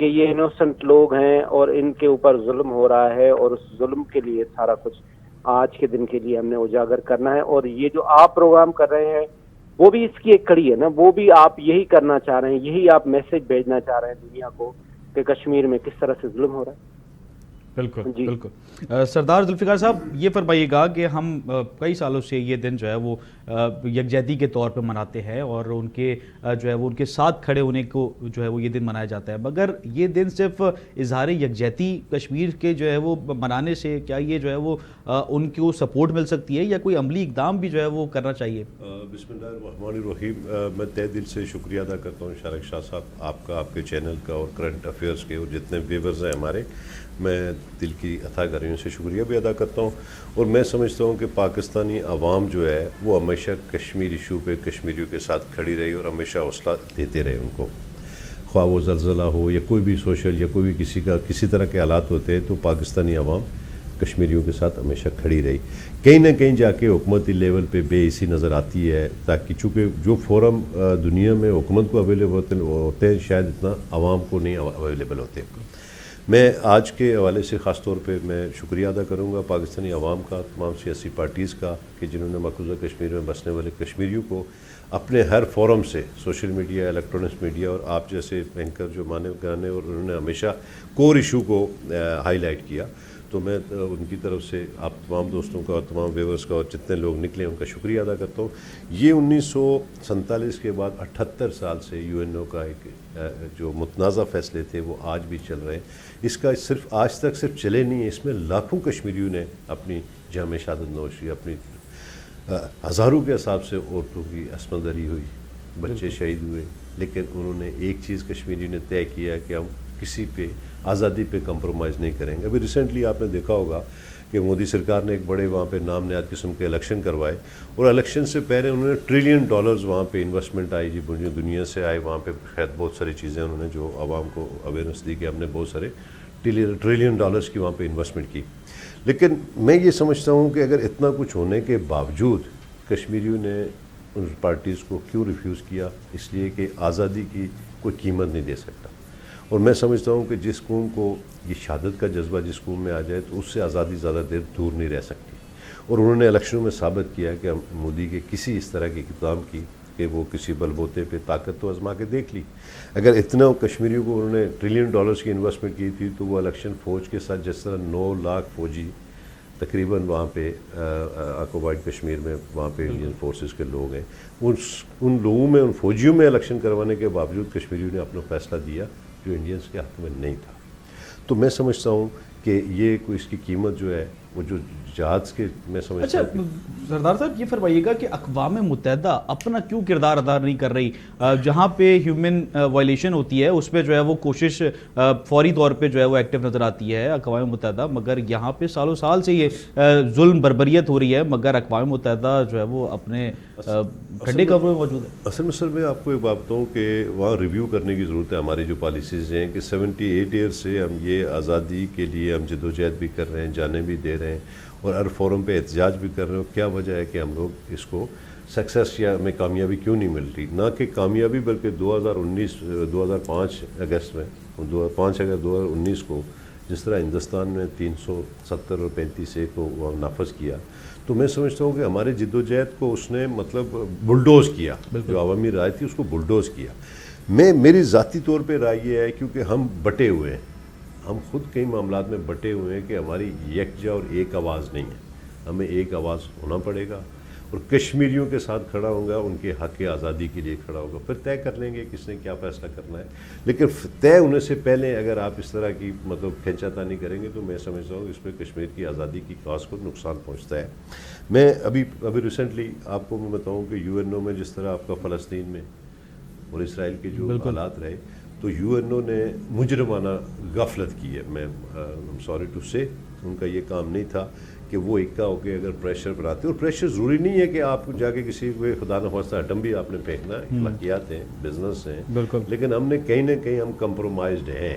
کہ یہ انوسنٹ لوگ ہیں اور ان کے اوپر ظلم ہو رہا ہے، اور اس ظلم کے لیے سارا کچھ آج کے دن کے لیے ہم نے اجاگر کرنا ہے. اور یہ جو آپ پروگرام کر رہے ہیں وہ بھی اس کی ایک کڑی ہے نا، وہ بھی آپ یہی کرنا چاہ رہے ہیں، یہی آپ میسج بھیجنا چاہ رہے ہیں دنیا کو کہ کشمیر میں کس طرح سے ظلم ہو رہا ہے. بالکل جی بالکل. سردار ذوالفقار صاحب یہ فرمائیے گا کہ ہم کئی سالوں سے یہ دن جو ہے وہ یکجہتی کے طور پہ مناتے ہیں اور ان کے جو ہے وہ ان کے ساتھ کھڑے ہونے کو جو ہے وہ یہ دن منایا جاتا ہے، مگر یہ دن صرف اظہار یکجہتی کشمیر کے جو ہے وہ منانے سے کیا یہ جو ہے وہ ان کو سپورٹ مل سکتی ہے یا کوئی عملی اقدام بھی جو ہے وہ کرنا چاہیے؟ بسم اللہ الرحمن الرحیم. میں تہ دل سے شکریہ ادا کرتا ہوں شارق شاہ صاحب آپ کا، آپ کے چینل کا اور کرنٹ افیئرس کے، اور جتنے ویورز ہیں ہمارے، میں دل کی عطا گریوں سے شکریہ بھی ادا کرتا ہوں. اور میں سمجھتا ہوں کہ پاکستانی عوام جو ہے وہ ہمیشہ کشمیر ایشو پہ کشمیریوں کے ساتھ کھڑی رہی اور ہمیشہ حوصلہ دیتے رہے ان کو، خواہ وہ زلزلہ ہو یا کوئی بھی سوشل یا کوئی بھی کسی طرح کے حالات ہوتے ہیں تو پاکستانی عوام کشمیریوں کے ساتھ ہمیشہ کھڑی رہی. کہیں نہ کہیں جا کے حکومتی لیول پہ بے حسی نظر آتی ہے، تاکہ چونکہ جو فورم دنیا میں حکومت کو اویلیبل ہوتے ہیں شاید اتنا عوام کو نہیں اویلیبل ہوتے. میں آج کے حوالے سے خاص طور پہ میں شکریہ ادا کروں گا پاکستانی عوام کا، تمام سیاسی پارٹیز کا، کہ جنہوں نے مقبوضہ کشمیر میں بسنے والے کشمیریوں کو اپنے ہر فورم سے، سوشل میڈیا، الیکٹرانکس میڈیا اور آپ جیسے اینکر جو مانے گانے، اور انہوں نے ہمیشہ کور ایشو کو ہائی لائٹ کیا. تو میں ان کی طرف سے آپ تمام دوستوں کا اور تمام ویورز کا اور جتنے لوگ نکلے ان کا شکریہ ادا کرتا ہوں. یہ 1947 کے بعد 78 سال سے UNO کا ایک جو متنازع فیصلے تھے وہ آج بھی چل رہے ہیں. اس کا صرف آج تک صرف چلے نہیں ہیں، اس میں لاکھوں کشمیریوں نے اپنی جام شہادت نوش کی، اپنی ہزاروں کے حساب سے عورتوں کی عصمت دری ہوئی، بچے شہید ہوئے، لیکن انہوں نے ایک چیز کشمیریوں نے طے کیا کہ ہم کسی پہ آزادی پہ کمپرومائز نہیں کریں گے. ابھی ریسنٹلی آپ نے دیکھا ہوگا کہ مودی سرکار نے ایک بڑے وہاں پہ نام نہاد قسم کے الیکشن کروائے، اور الیکشن سے پہلے انہوں نے $1 ٹریلین وہاں پہ انویسٹمنٹ آئی، جی دنیا سے آئے وہاں پہ، خیر بہت ساری چیزیں انہوں نے جو عوام کو اویئرنیس دی کہ ہم نے بہت سارے $1 ٹریلین کی وہاں پہ انویسٹمنٹ کی. لیکن میں یہ سمجھتا ہوں کہ اگر اتنا کچھ ہونے کے باوجود کشمیریوں نے ان پارٹیز کو کیوں ریفیوز کیا؟ اس لیے کہ آزادی کی کوئی قیمت نہیں دے سکتا. اور میں سمجھتا ہوں کہ جس قوم کو یہ شہادت کا جذبہ جس قوم میں آ جائے تو اس سے آزادی زیادہ دیر دور نہیں رہ سکتی. اور انہوں نے الیکشنوں میں ثابت کیا کہ مودی کے کسی اس طرح کے اقدام کی کہ وہ کسی بل بوتے پہ طاقت تو آزما کے دیکھ لی. اگر اتنا کشمیریوں کو انہوں نے $1 ٹریلین کی انویسٹمنٹ کی تھی تو وہ الیکشن فوج کے ساتھ جس طرح 9 لاکھ فوجی تقریباً وہاں پہ آکوپائڈ کشمیر میں وہاں پہ انڈین فورسز کے لوگ ہیں، ان لوگوں میں، ان فوجیوں میں الیکشن کروانے کے باوجود کشمیریوں نے اپنا فیصلہ دیا جو انڈینز کے حق میں نہیں تھا. تو میں سمجھتا ہوں کہ یہ کوئی اس کی قیمت جو ہے وہ جو جہاز کے، میں سمجھتا ہوں. سردار صاحب یہ فرمائیے گا کہ اقوام متحدہ اپنا کیوں کردار ادا نہیں کر رہی؟ جہاں پہ ہیومن وائلیشن ہوتی ہے اس پہ جو ہے وہ کوشش فوری طور پہ جو ہے وہ ایکٹیو نظر آتی ہے اقوام متحدہ، مگر یہاں پہ سالوں سال سے یہ ظلم بربریت ہو رہی ہے، مگر اقوام متحدہ جو ہے وہ اپنے کھڈے قبر میں موجود ہے. اصل میں سر میں آپ کو ایک بات بتاؤں کہ وہاں ریویو کرنے کی ضرورت ہے. ہماری جو پالیسیز ہیں کہ 78 ایئر سے ہم یہ آزادی کے لیے ہم جدوجہد بھی کر رہے ہیں، جانیں بھی دے رہے ہیں اور ہر فورم پہ احتجاج بھی کر رہے ہیں. کیا وجہ ہے کہ ہم لوگ اس کو سکسیس یا ہمیں کامیابی کیوں نہیں مل رہی؟ نہ کہ کامیابی بلکہ 2005 اگست میں 5 اگست 2019 کو جس طرح ہندوستان میں 370 اور 35A کو نافذ کیا، تو میں سمجھتا ہوں کہ ہمارے جدوجہد کو اس نے مطلب بلڈوز کیا، جو عوامی رائے تھی اس کو بلڈوز کیا. میری ذاتی طور پہ رائے یہ ہے کیونکہ ہم بٹے ہوئے ہیں، ہم خود کئی معاملات میں بٹے ہوئے ہیں کہ ہماری یکجا اور ایک آواز نہیں ہے. ہمیں ایک آواز ہونا پڑے گا اور کشمیریوں کے ساتھ کھڑا ہوگا، ان کے حق آزادی کے لیے کھڑا ہوگا. پھر طے کر لیں گے کس نے کیا فیصلہ کرنا ہے، لیکن طے ہونے سے پہلے اگر آپ اس طرح کی مطلب کھینچاتانی کریں گے تو میں سمجھتا ہوں اس میں کشمیر کی آزادی کی کاز کو نقصان پہنچتا ہے. میں ابھی ریسنٹلی آپ کو میں بتاؤں کہ UNO میں جس طرح آپ کا فلسطین میں اور اسرائیل کے جو حالات رہے تو UNO نے مجرمانہ غفلت کی ہے. میں سوری ٹو سے ان کا یہ کام نہیں تھا کہ وہ اکا ہو کے اگر پریشر بناتے، اور پریشر ضروری نہیں ہے کہ آپ جا کے کسی کو خدا نخواستہ ایٹم بھی آپ نے پھینکنا ہے، اخلاقیات ہیں، بزنس ہیں، لیکن ہم نے کہیں نہ کہیں ہم کمپرومائزڈ ہیں.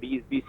20-20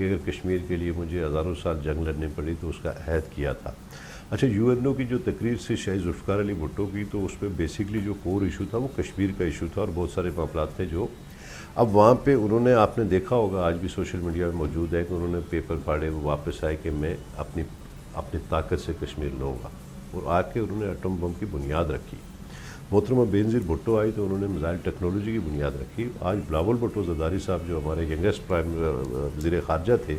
کہ اگر کشمیر کے لیے مجھے ہزاروں سال جنگ لڑنی پڑی تو اس کا عہد کیا تھا. اچھا UN کی جو تقریر سے شاہد ذوالفقار علی بھٹو کی، تو اس پہ بیسکلی جو کور ایشو تھا وہ کشمیر کا ایشو تھا، اور بہت سارے معاملات تھے جو اب وہاں پہ انہوں نے، آپ نے دیکھا ہوگا آج بھی سوشل میڈیا میں موجود ہے کہ انہوں نے پیپر پھاڑے، وہ واپس آئے کہ میں اپنی طاقت سے کشمیر لوں گا، اور آ کے انہوں نے ایٹم بم کی بنیاد رکھی. محترمہ بینظیر بھٹو آئی تو انہوں نے میزائل ٹیکنالوجی کی بنیاد رکھی. آج بلاول بھٹو زرداری صاحب جو ہمارے ینگسٹ وزیر خارجہ تھے،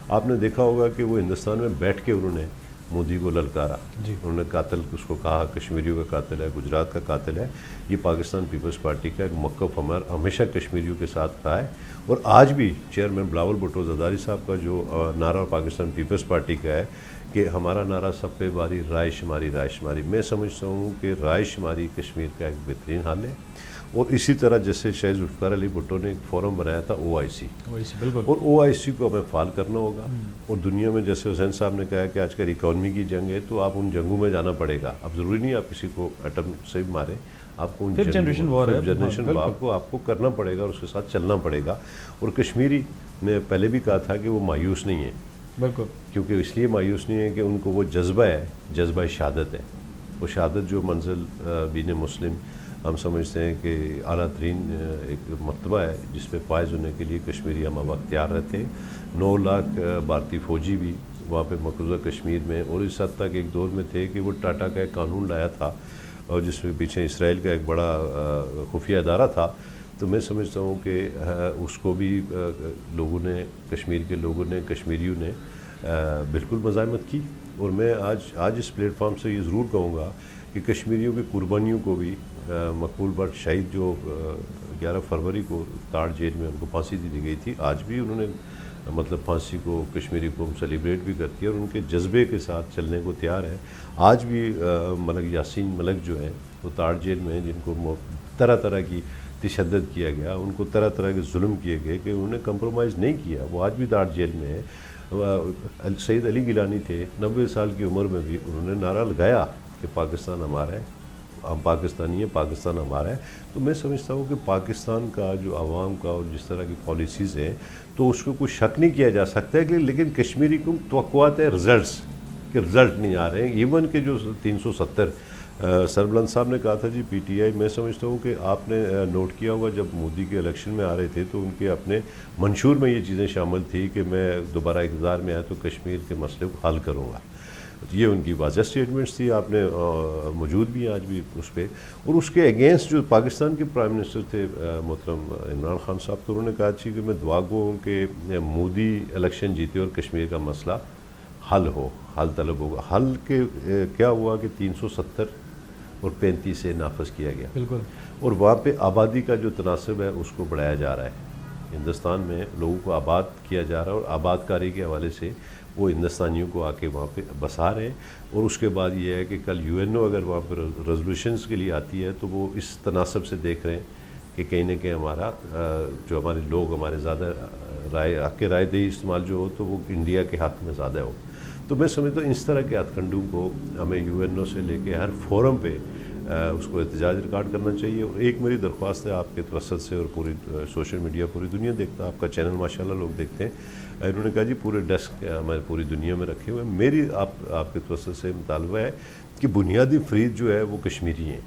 آپ نے دیکھا ہوگا کہ وہ ہندوستان میں بیٹھ کے انہوں نے مودی کو للکارا. انہوں نے قاتل اس کو کہا کشمیریوں کا قاتل ہے، گجرات کا قاتل ہے. یہ پاکستان پیپلز پارٹی کا ایک موقف ہمیشہ کشمیریوں کے ساتھ رہا ہے، اور آج بھی چیئرمین بلاول بھٹو زرداری صاحب کا جو نعرہ پاکستان پیپلز پارٹی کا ہے کہ ہمارا نعرہ سب پہ باری رائے شماری رائے شماری، میں سمجھتا ہوں کہ رائے شماری کشمیر کا ایک بہترین حل ہے. اور اسی طرح جیسے شاہد ذوالفقار علی بھٹو نے ایک فورم بنایا تھا OIC، اور OIC کو ہمیں فعال کرنا ہوگا. اور دنیا میں جیسے حسین صاحب نے کہا کہ آج کل اکانومی کی جنگ ہے، تو آپ ان جنگوں میں جانا پڑے گا. اب ضروری نہیں آپ کسی کو ایٹم سے ماریں، آپ کو جنریشن وار کو آپ کو کرنا پڑے گا، اور اس کے ساتھ چلنا پڑے گا. اور کشمیری نے پہلے بھی کہا تھا کہ وہ مایوس نہیں ہے، بالکل، کیونکہ اس لیے مایوس نہیں ہے کہ ان کو وہ جذبہ ہے، جذبہ شہادت ہے. وہ شہادت جو منزل بین مسلم ہم سمجھتے ہیں کہ اعلیٰ ترین ایک مرتبہ ہے، جس پہ فائز ہونے کے لیے کشمیری ہم وقت تیار رہتے ہیں. 9 لاکھ بھارتی فوجی بھی وہاں پہ مقبوضہ کشمیر میں، اور اس حد تک ایک دور میں تھے کہ وہ ٹاٹا کا ایک قانون لایا تھا، اور جس میں پیچھے اسرائیل کا ایک بڑا خفیہ ادارہ تھا. تو میں سمجھتا ہوں کہ اس کو بھی لوگوں نے، کشمیر کے لوگوں نے، کشمیریوں نے بالکل مزاحمت کی. اور میں آج اس پلیٹ فارم سے یہ ضرور کہوں گا کہ کشمیریوں کی قربانیوں کو بھی، مقبول بٹ شہید جو 11 فروری کو تاڑ جیل میں ان کو پھانسی دی گئی تھی، آج بھی انہوں نے مطلب پھانسی کو کشمیری قوم سیلیبریٹ بھی کرتی ہے، اور ان کے جذبے کے ساتھ چلنے کو تیار ہے. آج بھی ملک یاسین ملک جو ہیں وہ تاڑ جیل میں، جن کو طرح طرح کی تشدد کیا گیا، ان کو طرح طرح کے ظلم کیے گئے کہ انہوں نے کمپرومائز نہیں کیا، وہ آج بھی تاڑ جیل میں ہے. سید علی گیلانی تھے، 90 سال کی عمر میں بھی انہوں نے نعرہ لگایا کہ پاکستان ہمارا ہے، ہم پاکستانی ہیں، پاکستان ہمارا ہے. تو میں سمجھتا ہوں کہ پاکستان کا جو عوام کا اور جس طرح کی پالیسیز ہیں، تو اس کو کوئی شک نہیں کیا جا سکتا ہے، لیکن کشمیری کو توقعات ہے رزلٹس کہ رزلٹ نہیں آ رہے ہیں. ایون کہ جو 370 سربلند صاحب نے کہا تھا جی PTI، میں سمجھتا ہوں کہ آپ نے نوٹ کیا ہوگا جب مودی کے الیکشن میں آ رہے تھے تو ان کے اپنے منشور میں یہ چیزیں شامل تھی کہ میں دوبارہ اقتدار میں آیا تو کشمیر کے مسئلے کو حل کروں گا. یہ ان کی واضح سٹیٹمنٹس تھی، آپ نے موجود بھی ہیں آج بھی اس پہ. اور اس کے اگینسٹ جو پاکستان کے پرائم منسٹر تھے محترم عمران خان صاحب، تو انہوں نے کہا تھی کہ میں دعا گو ہوں کہ مودی الیکشن جیتے اور کشمیر کا مسئلہ حل طلب ہوگا. حل کے کیا ہوا کہ 370 اور 35 سے نافذ کیا گیا، بالکل. اور وہاں پہ آبادی کا جو تناسب ہے اس کو بڑھایا جا رہا ہے. ہندوستان میں لوگوں کو آباد کیا جا رہا ہے، اور آباد کاری کے حوالے سے وہ ہندوستانیوں کو آ کے وہاں پہ بسا رہے ہیں. اور اس کے بعد یہ ہے کہ کل UN اگر وہاں پہ ریزولوشنز کے لیے آتی ہے تو وہ اس تناسب سے دیکھ رہے ہیں کہ کہیں نہ کہیں ہمارا جو ہمارے لوگ ہمارے زیادہ حق رائے دہی استعمال جو ہو تو وہ انڈیا کے حق میں زیادہ ہو. تو میں سمجھتا ہوں اس طرح کے ہتھ کنڈوں کو ہمیں UN سے لے کے ہر فورم پہ اس کو احتجاج ریکارڈ کرنا چاہیے. اور ایک میری درخواست ہے آپ کے توسط سے، اور پوری سوشل میڈیا پوری دنیا دیکھتا ہے، آپ کا چینل ماشاءاللہ لوگ دیکھتے ہیں. انہوں نے کہا جی پورے ڈیسک ہمارے پوری دنیا میں رکھے ہوئے ہیں. میری آپ کے توسط سے مطالبہ ہے کہ بنیادی فریق جو ہے وہ کشمیری ہیں.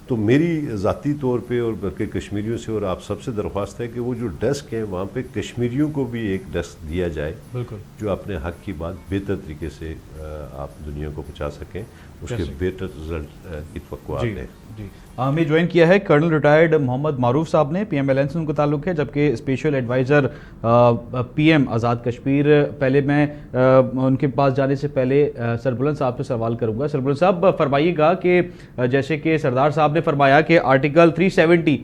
تو میری ذاتی طور پہ اور بلکہ کشمیریوں سے اور آپ سب سے درخواست ہے کہ وہ جو ڈیسک ہیں وہاں پہ کشمیریوں کو بھی ایک ڈیسک دیا جائے، بالکل، جو اپنے حق کی بات بہتر طریقے سے آپ دنیا کو پہنچا سکیں، اس کے بہتر رزلٹ کی توقعات ہیں. ہمیں جوائن کیا ہے کرنل ریٹائرڈ محمد معروف صاحب نے، PMLN سے ان کو تعلق ہے، جبکہ special advisor PM Azad Kashmir. پہلے میں ان کے پاس جانے سے پہلے سربلند صاحب سے سوال کروں گا. سربلند صاحب فرمائیے گا کہ جیسے کہ سردار صاحب نے فرمایا کہ آرٹیکل 370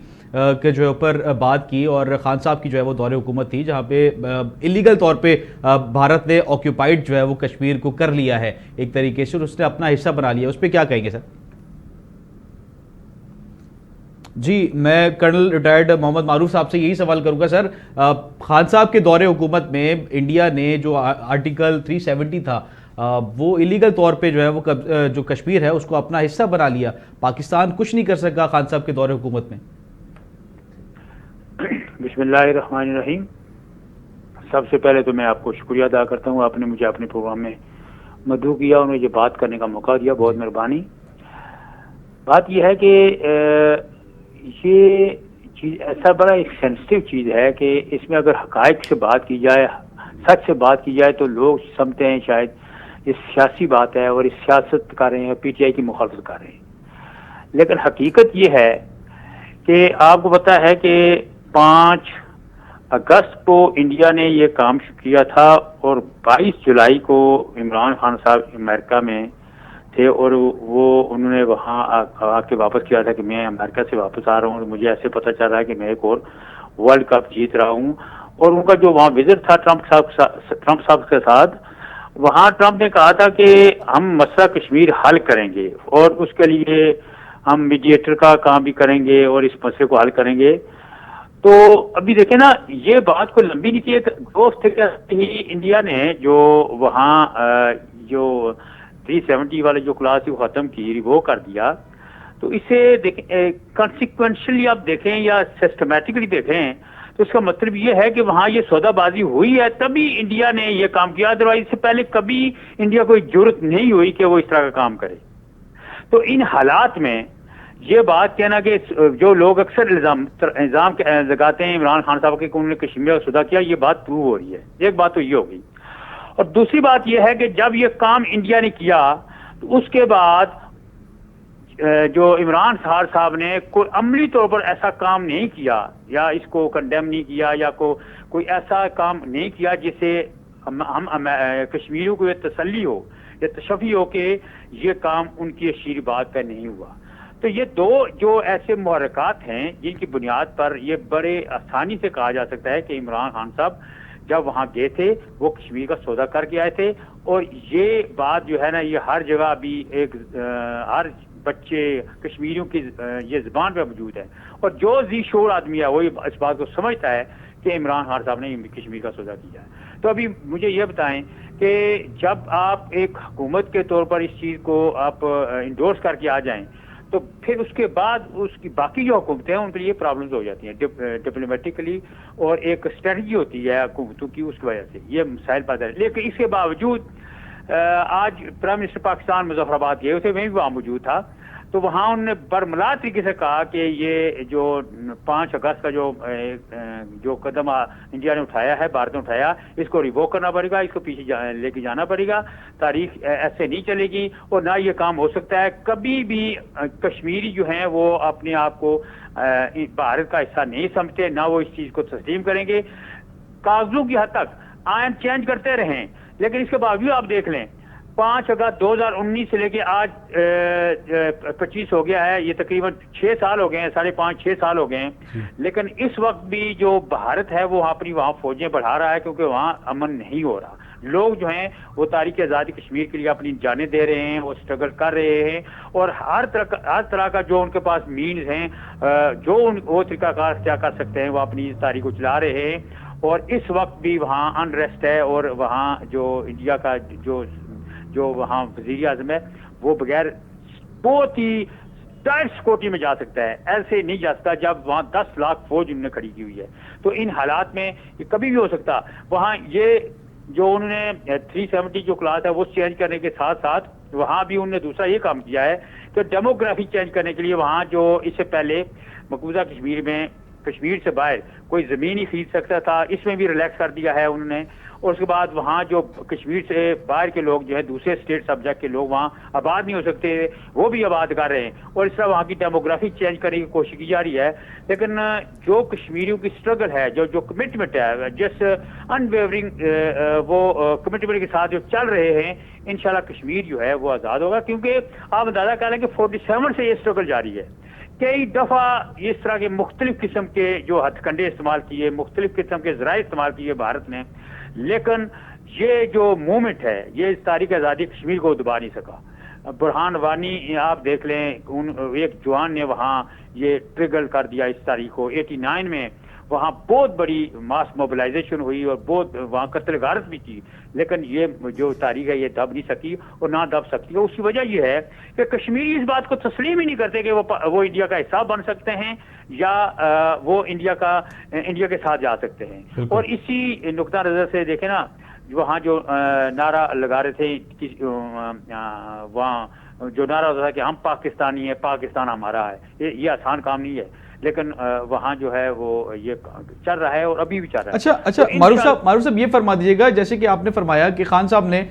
کے جو اوپر بات کی، اور خان صاحب کی جو ہے وہ دور حکومت تھی جہاں پہ انلیگل طور پہ بھارت نے آکیوپائڈ جو ہے وہ کشمیر کو کر لیا ہے ایک طریقے سے، اور اس نے اپنا حصہ بنا لیا. اس پہ کیا کہیں گے سر؟ جی میں کرنل ریٹائرڈ محمد معروف صاحب سے یہی سوال کروں گا. سر، خان صاحب کے دور حکومت میں انڈیا نے جو آرٹیکل 370 تھا وہ انلیگل طور پہ جو ہے وہ جو کشمیر ہے اس کو اپنا حصہ بنا لیا. پاکستان کچھ نہیں کر سکا خان صاحب کے دور حکومت میں. بسم اللہ الرحمن الرحیم. سب سے پہلے تو میں آپ کو شکریہ ادا کرتا ہوں، آپ نے مجھے اپنے پروگرام میں مدعو کیا اور مجھے بات کرنے کا موقع دیا، بہت مہربانی۔ بات یہ ہے کہ یہ چیز ایسا بڑا ایک سینسٹیو چیز ہے کہ اس میں اگر حقائق سے بات کی جائے، سچ سے بات کی جائے تو لوگ سمجھتے ہیں شاید یہ سیاسی بات ہے اور اس سیاست کر رہے ہیں، پی ٹی آئی کی مخالفت کر رہے ہیں، لیکن حقیقت یہ ہے کہ آپ کو پتا ہے کہ 5 اگست کو انڈیا نے یہ کام کیا تھا اور 22 جولائی کو عمران خان صاحب امریکہ میں تھے اور وہ انہوں نے وہاں آ کے واپس کیا تھا کہ میں امریکہ سے واپس آ رہا ہوں اور مجھے ایسے پتہ چل رہا ہے کہ میں ایک اور ورلڈ کپ جیت رہا ہوں۔ اور ان کا جو وہاں وزٹ تھا ٹرمپ صاحب کے ساتھ، وہاں ٹرمپ نے کہا تھا کہ ہم مسئلہ کشمیر حل کریں گے اور اس کے لیے ہم میڈیٹر کا کام بھی کریں گے اور اس مسئلے کو حل کریں گے۔ تو ابھی دیکھیں نا، یہ بات کوئی لمبی نہیں تھی، ایک دوست ہی انڈیا نے جو وہاں جو 370 والے جو کلاس وہ ختم کی، ریوو کر دیا، تو اسے کانسیکوینشلی آپ دیکھیں یا سسٹمیٹکلی دیکھیں تو اس کا مطلب یہ ہے کہ وہاں یہ سودا بازی ہوئی ہے تبھی انڈیا نے یہ کام کیا، ادروائز اس سے پہلے کبھی انڈیا کو ضرورت نہیں ہوئی کہ وہ اس طرح کا کام کرے۔ تو ان حالات میں یہ بات کہنا کہ جو لوگ اکثر الزام لگاتے ہیں عمران خان صاحب کے کہ انہوں نے کشمیر کا سودا کیا، یہ بات پروو ہو رہی ہے۔ ایک بات تو یہ ہوگی، اور دوسری بات یہ ہے کہ جب یہ کام انڈیا نے کیا تو اس کے بعد جو عمران خان صاحب نے کوئی عملی طور پر ایسا کام نہیں کیا یا اس کو کنڈیم نہیں کیا یا کوئی ایسا کام نہیں کیا جس سے ہم کشمیریوں کو یہ تسلی ہو یا تشفی ہو کہ یہ کام ان کی اشیر بات پہ نہیں ہوا۔ تو یہ دو جو ایسے محرکات ہیں جن کی بنیاد پر یہ بڑے آسانی سے کہا جا سکتا ہے کہ عمران خان صاحب جب وہاں گئے تھے وہ کشمیر کا سودا کر کے آئے تھے، اور یہ بات جو ہے نا یہ ہر جگہ ابھی ایک ہر بچے کشمیریوں کی یہ زبان پہ موجود ہے، اور جو ذی شعور آدمی ہے وہ اس بات کو سمجھتا ہے کہ عمران خان صاحب نے کشمیر کا سودا کیا ہے۔ تو ابھی مجھے یہ بتائیں کہ جب آپ ایک حکومت کے طور پر اس چیز کو آپ انڈورس کر کے آ جائیں تو پھر اس کے بعد اس کی باقی جو حکومتیں ہیں ان کے لیے پرابلمز ہو جاتی ہیں ڈپلومیٹکلی، اور ایک اسٹریٹجی ہوتی ہے حکومتوں کی، اس کی وجہ سے یہ مسائل پیدا ہے۔ لیکن اس کے باوجود آج پرائم منسٹر پاکستان مظفر آباد گئے تھے، میں بھی وہاں موجود تھا، تو وہاں انہوں نے برملا طریقے سے کہا کہ یہ جو 5 اگست کا جو قدم انڈیا نے اٹھایا ہے، بھارت نے اٹھایا، اس کو ریووک کرنا پڑے گا، اس کو پیچھے لے کے جانا پڑے گا، تاریخ ایسے نہیں چلے گی اور نہ یہ کام ہو سکتا ہے۔ کبھی بھی کشمیری جو ہیں وہ اپنے آپ کو بھارت کا حصہ نہیں سمجھتے، نہ وہ اس چیز کو تسلیم کریں گے۔ کاغذوں کی حد تک آئین چینج کرتے رہیں، لیکن اس کے باوجود آپ دیکھ لیں 5 اگست 2019 سے لے کے آج 25 ہو گیا ہے، یہ تقریباً 6 سال ہو گئے ہیں، 5.5-6 سال ہو گئے ہیں، لیکن اس وقت بھی جو بھارت ہے وہ اپنی وہاں فوجیں بڑھا رہا ہے کیونکہ وہاں امن نہیں ہو رہا۔ لوگ جو ہیں وہ تاریخ آزادی کشمیر کے لیے اپنی جانیں دے رہے ہیں، وہ اسٹرگل کر رہے ہیں، اور ہر طرح کا جو ان کے پاس مینز ہیں، جو وہ طریقہ کار کیا کر سکتے ہیں وہ اپنی تاریخ کو چلا رہے ہیں، اور اس وقت بھی وہاں انریسٹ ہے، اور وہاں جو انڈیا کا جو وہاں وزیر اعظم ہے وہ بغیر بہت ہی ٹائٹ سیکورٹی میں جا سکتا ہے، ایسے نہیں جا سکتا جب وہاں 10 لاکھ فوج انہوں نے کھڑی کی ہوئی ہے۔ تو ان حالات میں یہ کبھی بھی ہو سکتا۔ وہاں یہ جو انہوں نے 370 جو کلاس ہے وہ چینج کرنے کے ساتھ ساتھ وہاں بھی انہوں نے دوسرا یہ کام کیا ہے کہ ڈیموگرافی چینج کرنے کے لیے وہاں جو اس سے پہلے مقبوضہ کشمیر میں کشمیر سے باہر کوئی زمین ہی خرید سکتا تھا، اس میں بھی ریلیکس کر دیا ہے انہوں نے، اور اس کے بعد وہاں جو کشمیر سے باہر کے لوگ جو ہے دوسرے اسٹیٹ سبجیکٹ کے لوگ وہاں آباد نہیں ہو سکتے، وہ بھی آباد کر رہے ہیں، اور اس طرح وہاں کی ڈیموگرافی چینج کرنے کی کوشش کی جا رہی ہے۔ لیکن جو کشمیریوں کی اسٹرگل ہے، جو کمٹمنٹ ہے، جس انویورنگ وہ کمٹمنٹ کے ساتھ جو چل رہے ہیں، انشاءاللہ کشمیر جو ہے وہ آزاد ہوگا، کیونکہ آپ اندازہ کر لیں کہ 47 سے یہ اسٹرگل جاری ہے۔ کئی دفعہ اس طرح کے مختلف قسم کے جو ہتھ کنڈے استعمال کیے، مختلف قسم کے ذرائع استعمال کیے بھارت نے، لیکن یہ جو موومنٹ ہے یہ اس تاریخ آزادی کشمیر کو دبا نہیں سکا۔ برہان وانی آپ دیکھ لیں، ایک جوان نے وہاں یہ ٹریگل کر دیا اس تاریخ کو 89 میں، وہاں بہت بڑی ماس موبلائزیشن ہوئی اور بہت وہاں قتل غارت بھی کی، لیکن یہ جو تاریخ ہے یہ دب نہیں سکی اور نہ دب سکتی ہے۔ اس کی وجہ یہ ہے کہ کشمیری اس بات کو تسلیم ہی نہیں کرتے کہ وہ انڈیا کا حصہ بن سکتے ہیں یا وہ انڈیا کے ساتھ جا سکتے ہیں۔ اور اسی نقطہ نظر سے دیکھیں نا، وہاں جو نعرہ لگا رہے تھے وہاں جو نعرہ ہوتا تھا کہ ہم پاکستانی ہیں، پاکستان ہمارا ہے، یہ آسان کام نہیں ہے، لیکن وہاں جو ہے وہ یہ چل رہا ہے اور ابھی بھی چل رہا ہے۔ اچھا معروف صاحب یہ فرما دیجیے گا، جیسے کہ آپ نے فرمایا کہ خان صاحب نے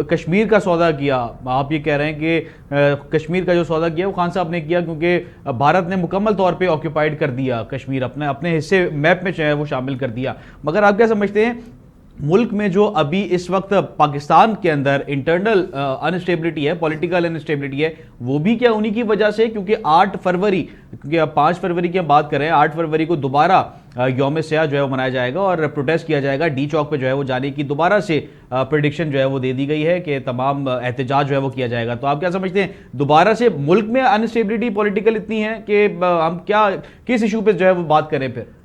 کشمیر کا سودا کیا، آپ یہ کہہ رہے ہیں کہ کشمیر کا جو سودا کیا وہ خان صاحب نے کیا کیونکہ بھارت نے مکمل طور پہ آکیوپائڈ کر دیا کشمیر، اپنے حصے میپ میں چاہے وہ شامل کر دیا، مگر آپ کیا سمجھتے ہیں ملک میں جو ابھی اس وقت پاکستان کے اندر انٹرنل انسٹیبلٹی ہے، پولیٹیکل انسٹیبلٹی ہے، وہ بھی کیا انہی کی وجہ سے؟ کیونکہ 8 فروری، کیونکہ اب 5 فروری کی ہم بات کریں، 8 فروری کو دوبارہ یوم سیاہ جو ہے وہ منایا جائے گا اور پروٹیسٹ کیا جائے گا، ڈی چوک پہ جو ہے وہ جانے کی دوبارہ سے پریڈکشن جو ہے وہ دے دی گئی ہے کہ تمام احتجاج جو ہے وہ کیا جائے گا۔ تو آپ کیا سمجھتے ہیں دوبارہ سے ملک میں انسٹیبلٹی پولیٹیکل اتنی ہے کہ ہم کیا کس ایشو پہ جو ہے وہ بات کریں پھر؟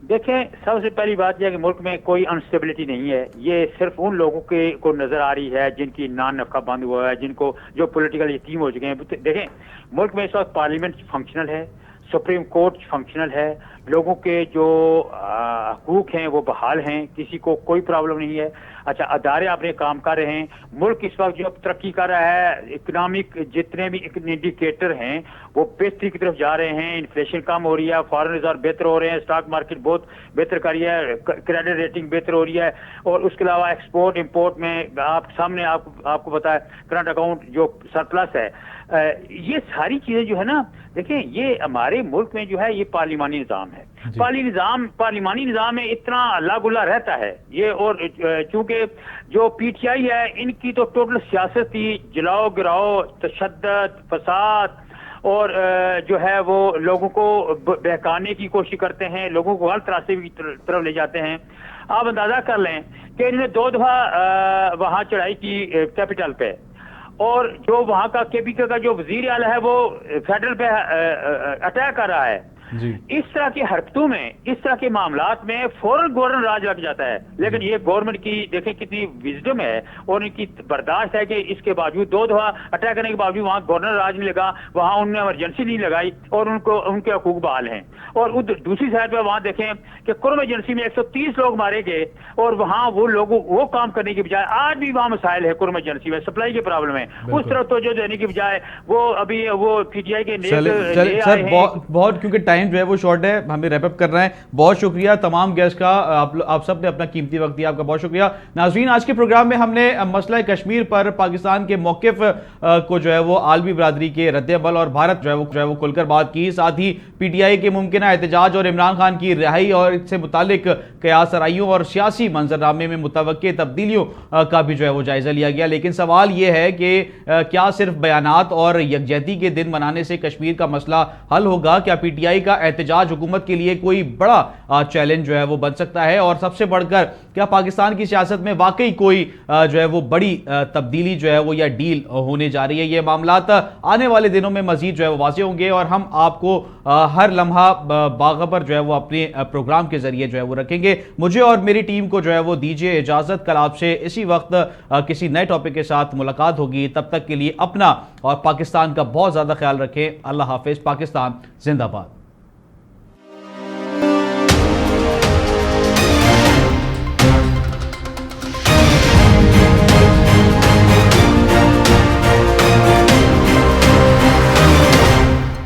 دیکھیں، سب سے پہلی بات یہ ہے کہ ملک میں کوئی انسٹیبلٹی نہیں ہے، یہ صرف ان لوگوں کو نظر آ رہی ہے جن کی نان نفقہ بند ہوا ہے، جن کو جو پولیٹیکل یتیم ہو چکے ہیں۔ دیکھیں، ملک میں اس وقت پارلیمنٹ فنکشنل ہے، سپریم کورٹ فنکشنل ہے، لوگوں کے جو حقوق ہیں وہ بحال ہیں، کسی کو کوئی پرابلم نہیں ہے۔ اچھا، ادارے اپنے کام کر رہے ہیں، ملک اس وقت جو ترقی کر رہا ہے، اکنامک جتنے بھی انڈیکیٹر ہیں وہ بہتری کی طرف جا رہے ہیں، انفلیشن کم ہو رہی ہے، فارن ریزرو بہتر ہو رہے ہیں، اسٹاک مارکیٹ بہت بہتر کر رہی ہے، کریڈٹ ریٹنگ بہتر ہو رہی ہے، اور اس کے علاوہ ایکسپورٹ امپورٹ میں آپ سامنے آپ کو پتا ہے کرنٹ اکاؤنٹ جو سرپلس ہے۔ یہ ساری چیزیں جو ہے نا، دیکھیں یہ ہمارے ملک میں جو ہے یہ پارلیمانی نظام ہے، پارلیمانی نظام میں اتنا اللہ گلا رہتا ہے یہ، اور چونکہ جو پی ٹی آئی ہے ان کی تو ٹوٹل سیاست تھی جلاؤ گراؤ، تشدد، فساد، اور جو ہے وہ لوگوں کو بہکانے کی کوشش کرتے ہیں، لوگوں کو غلط راستے کی طرف لے جاتے ہیں۔ آپ اندازہ کر لیں کہ انہوں نے 2 دفعہ وہاں چڑھائی کی کیپٹل پہ، اور جو وہاں کا کیپٹل کا جو وزیر اعلیٰ ہے وہ فیڈرل پہ اٹیک کر رہا ہے۔ اس طرح کی حرکتوں میں، اس طرح کے معاملات میں فوراً گورنر راج لگ جاتا ہے، لیکن یہ گورنمنٹ کی دیکھیں کتنی وزڈم ہے اور ان کی برداشت ہے کہ اس کے باوجود 2 دفعہ اٹیک کرنے کے باوجود وہاں گورنر راج نہیں لگا، وہاں انہوں نے ایمرجنسی نہیں لگائی اور ان کے حقوق بحال ہیں۔ اور دوسری سائڈ پہ وہاں دیکھیں کہ کرم ایجنسی میں 130 لوگ مارے گئے، اور وہاں وہ لوگوں وہ کام کرنے کی بجائے آج بھی وہاں مسائل ہے، کرم ایجنسی میں سپلائی کے پرابلم ہے، اس طرح توجہ دینے کی بجائے وہ ابھی وہ پی ٹی آئی کے سر بہت کیونکہ ٹائم جو ہے وہ شارٹ ہے، ہمیں ریپ اپ کر رہے ہیں۔ بہت شکریہ تمام گیسٹ کا، آپ سب نے اپنا قیمتی وقت دیا، آپ کا بہت شکریہ۔ ناظرین، آج کے پروگرام میں ہم نے مسئلہ کشمیر پر پاکستان کے موقف کو جو ہے وہ عالمی برادری کے رد عمل اور بھارت جو ہے وہ کھل کر بات کی، ساتھ ہی پی ٹی آئی کے ممکنہ احتجاج اور عمران خان کی رہائی اور اس سے متعلق قیاس آرائیوں اور سیاسی منظرنامے میں متوقع تبدیلیوں کا بھی جو ہے وہ جائزہ لیا گیا۔ لیکن سوال یہ ہے کہ کیا صرف بیانات اور یکجہتی کے دن منانے سے کشمیر کا مسئلہ حل ہوگا؟ کیا پی ٹی آئی کا احتجاج حکومت کے لیے کوئی بڑا چیلنج جو ہے وہ بن سکتا ہے؟ اور سب سے بڑھ کر کیا پاکستان کی سیاست میں واقعی کوئی جو ہے وہ بڑی تبدیلی جو ہے وہ یا ڈیل ہونے جا رہی ہے؟ یہ معاملات آنے والے دنوں میں مزید جو ہے وہ واضح ہوں گے اور ہم آپ کو ہر لمحہ باخبر جو ہے وہ اپنے پروگرام کے ذریعے جو ہے وہ رکھیں گے۔ مجھے اور میری ٹیم کو جو ہے وہ دیجیے اجازت، کل آپ سے اسی وقت کسی نئے ٹاپک کے ساتھ ملاقات ہوگی۔ تب تک کے لیے اپنا اور پاکستان کا بہت زیادہ خیال رکھیں۔ اللہ حافظ۔ پاکستان زندہ باد۔